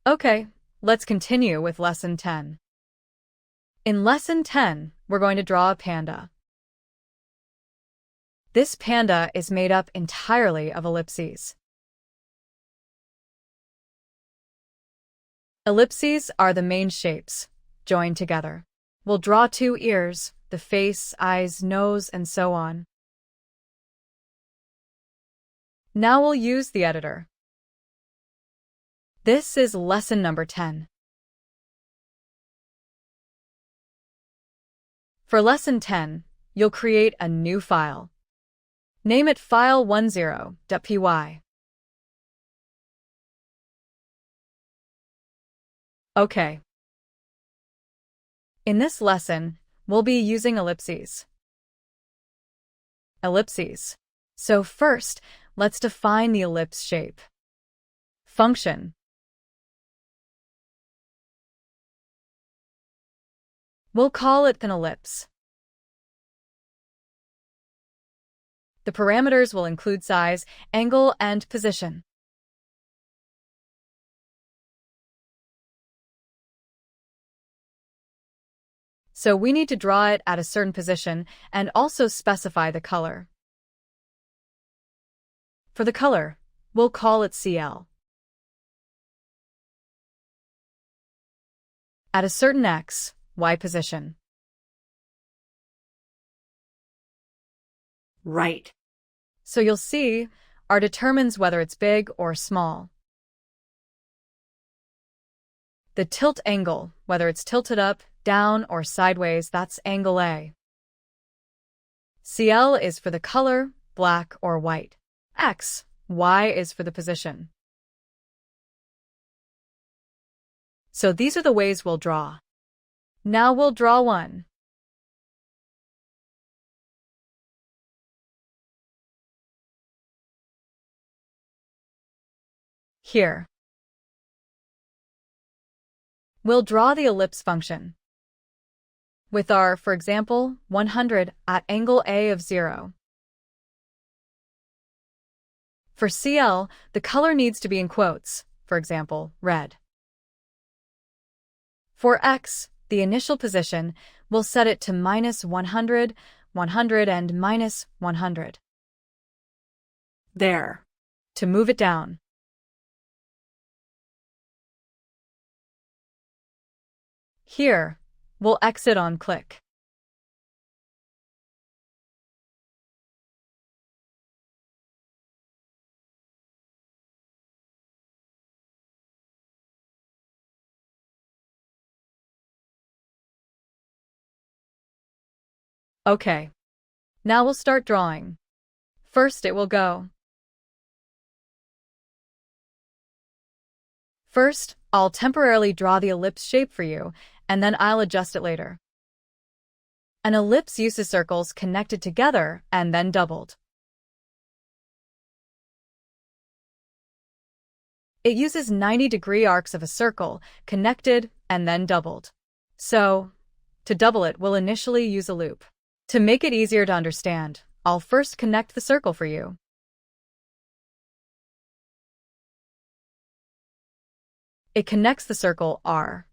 Okay, let's continue with Lesson 10. In Lesson 10, we're going to draw a panda. This panda is made up entirely of ellipses. Ellipses are the main shapes, joined together. We'll draw two ears, the face, eyes, nose, and so on. Now we'll use the editor. This is lesson number 10. For lesson 10, you'll create a new file. Name it file10.py. Okay. In this lesson, we'll be using ellipses. Ellipses. So first, let's define the ellipse shape. Function. We'll call it an ellipse. The parameters will include size, angle, and position. So we need to draw it at a certain position and also specify the color. For the color, we'll call it CL. At a certain x, y position. Right. So you'll see, R determines whether it's big or small. The tilt angle, whether it's tilted up, down, or sideways, that's angle A. CL is for the color, black or white. X, Y is for the position. So these are the ways we'll draw. Now we'll draw one. Here. We'll draw the ellipse function. With R, for example, 100 at angle A of 0. For CL, the color needs to be in quotes, for example, red. For X, the initial position, we'll set it to -100, 100, and -100. There. To move it down. Here, we'll exit on click. Okay. Now we'll start drawing. First it will go. First, I'll temporarily draw the ellipse shape for you, and then I'll adjust it later. An ellipse uses circles connected together and then doubled. It uses 90-degree arcs of a circle, connected and then doubled. So, to double it, we'll initially use a loop. To make it easier to understand, I'll first connect the circle for you. It connects the circle R.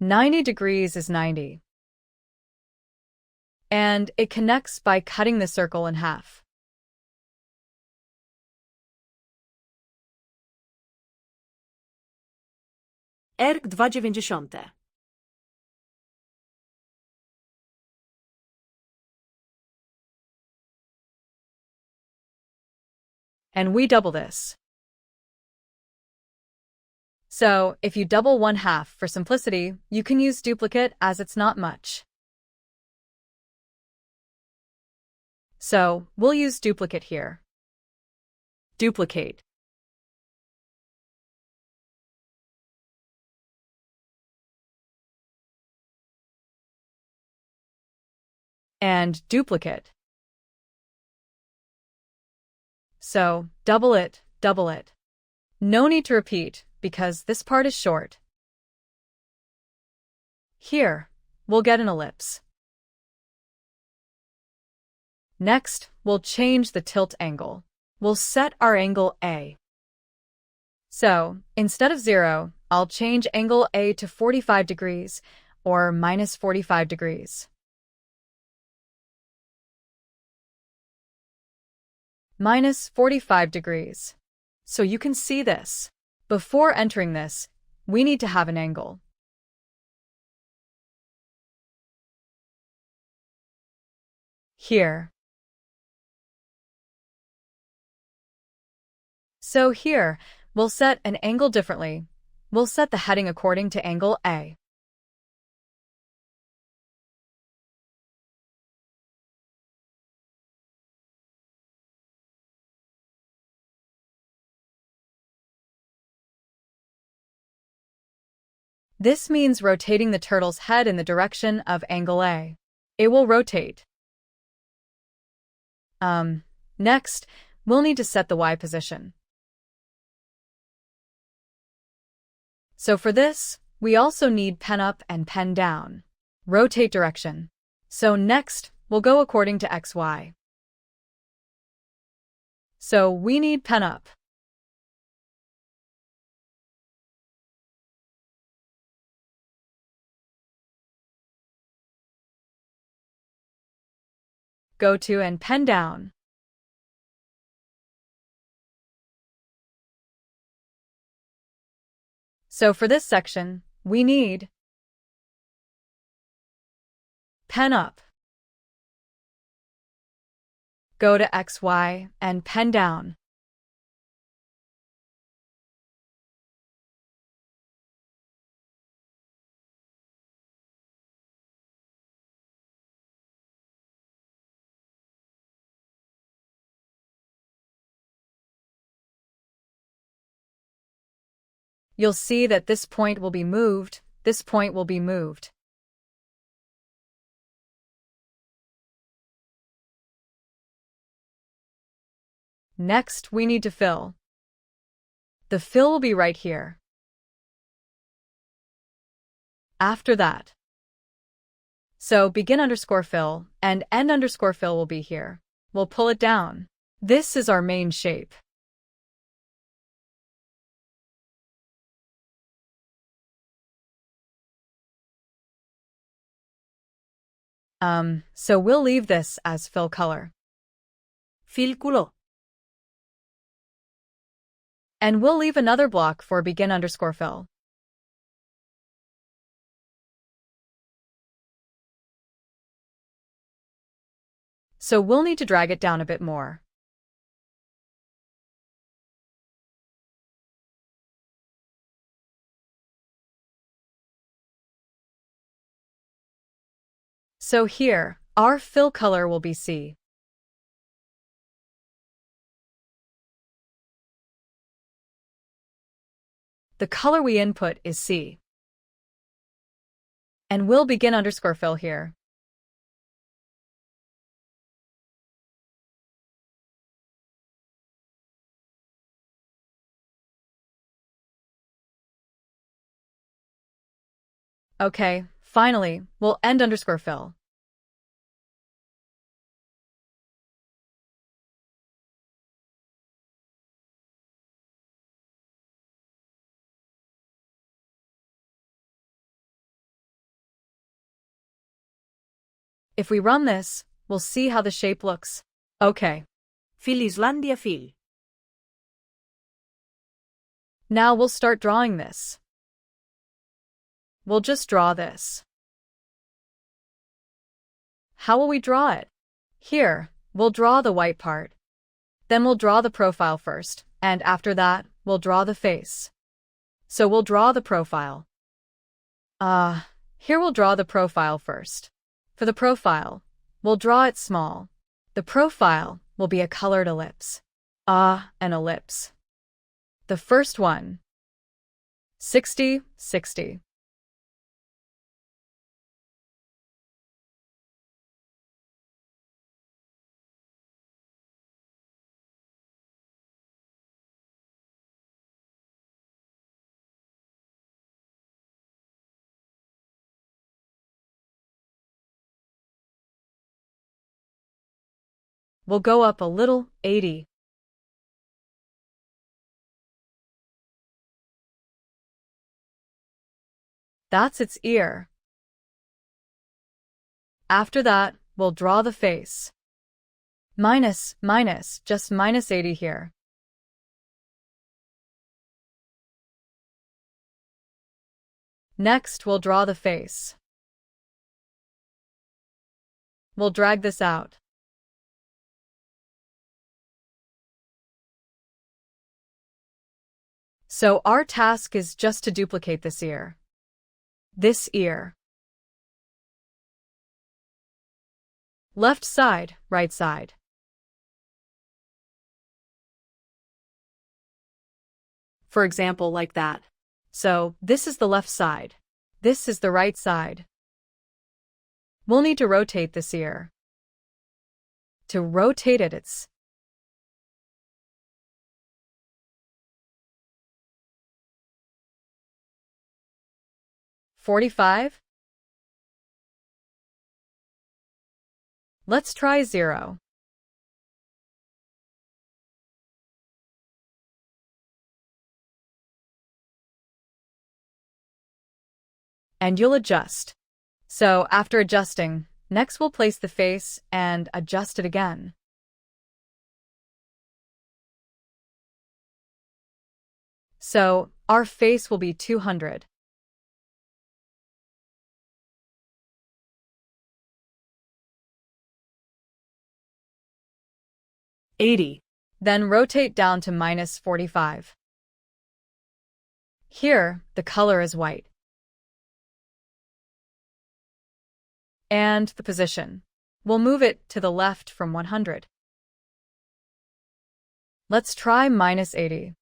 "90 degrees is 90. And it connects by cutting the circle in half. Erg 2,90. And we double this. So, if you double 1/2 for simplicity, you can use duplicate as it's not much. So, we'll use duplicate here. Duplicate. And duplicate. So, double it, double it. No need to repeat, because this part is short. Here, we'll get an ellipse. Next, we'll change the tilt angle. We'll set our angle A. So, instead of 0, I'll change angle A to 45 degrees, or minus 45 degrees. Minus 45 degrees. So you can see this. Before entering this, we need to have an angle. Here. So here, we'll set an angle differently. We'll set the heading according to angle A. This means rotating the turtle's head in the direction of angle A. It will rotate. Next, we'll need to set the Y position. So for this, we also need pen up and pen down. Rotate direction. So next, we'll go according to XY. So we need pen up. Go to and pen down. So for this section, we need pen up. Go to XY and pen down. You'll see that this point will be moved, this point will be moved. Next, we need to fill. The fill will be right here. After that. So begin underscore fill and end underscore fill will be here. We'll pull it down. This is our main shape. So we'll leave this as fill color. Fill color. And we'll leave another block for begin underscore fill. So we'll need to drag it down a bit more. So here, our fill color will be C. The color we input is C. And we'll begin underscore fill here. Okay, finally, we'll end underscore fill. If we run this, we'll see how the shape looks. Okay. Fill Islandia fill. Now we'll start drawing this. We'll just draw this. How will we draw it? Here, we'll draw the white part. Then we'll draw the profile first, and after that, we'll draw the face. So we'll draw the profile. Here we'll draw the profile first. For the profile, we'll draw it small. The profile will be a colored ellipse. An ellipse. The first one. 60, 60. will go up a little, 80. That's its ear. After that, we'll draw the face. Just minus 80 here. Next, we'll draw the face. We'll drag this out. So our task is just to duplicate this ear. This ear. Left side, right side. For example, like that. So, this is the left side. This is the right side. We'll need to rotate this ear. To rotate it, it's 45. Let's try 0. And you'll adjust. So, after adjusting, next we'll place the face and adjust it again. So, our face will be 200. $80. Then rotate down to minus 45. Here, the color is white. And the position. We'll move it to the left from 100. Let's try minus 80.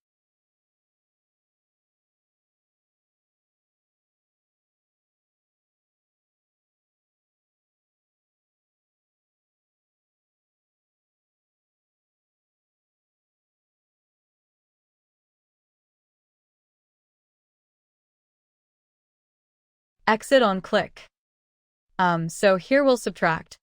Exit on click. So here we'll subtract.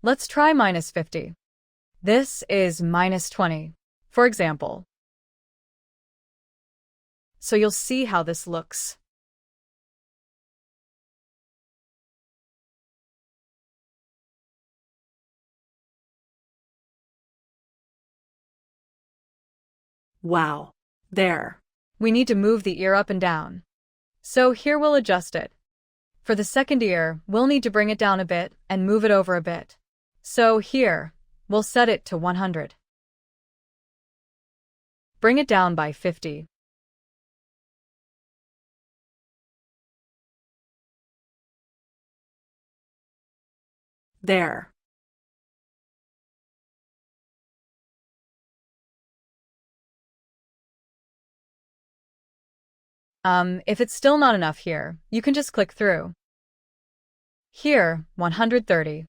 Let's try minus 50. This is minus 20, for example. So you'll see how this looks. Wow. There. We need to move the ear up and down. So here we'll adjust it. For the second ear, we'll need to bring it down a bit and move it over a bit. So here, we'll set it to 100. Bring it down by 50. There. If it's still not enough here, you can just click through. Here, 130.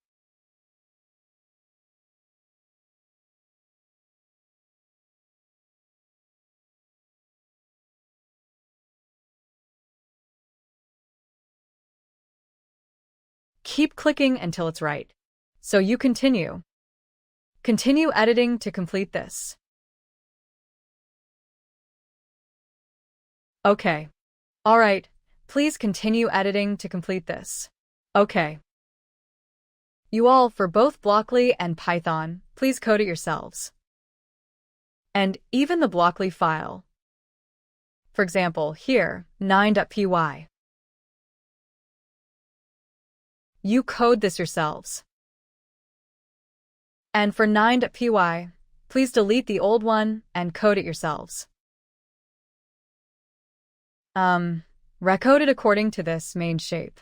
Keep clicking until it's right. So you continue. Continue editing to complete this. Okay. Alright, please continue editing to complete this. Okay. You all, for both Blockly and Python, please code it yourselves. And even the Blockly file. For example, here, 9.py. You code this yourselves. And for 9.py, please delete the old one and code it yourselves. Recode it according to this main shape.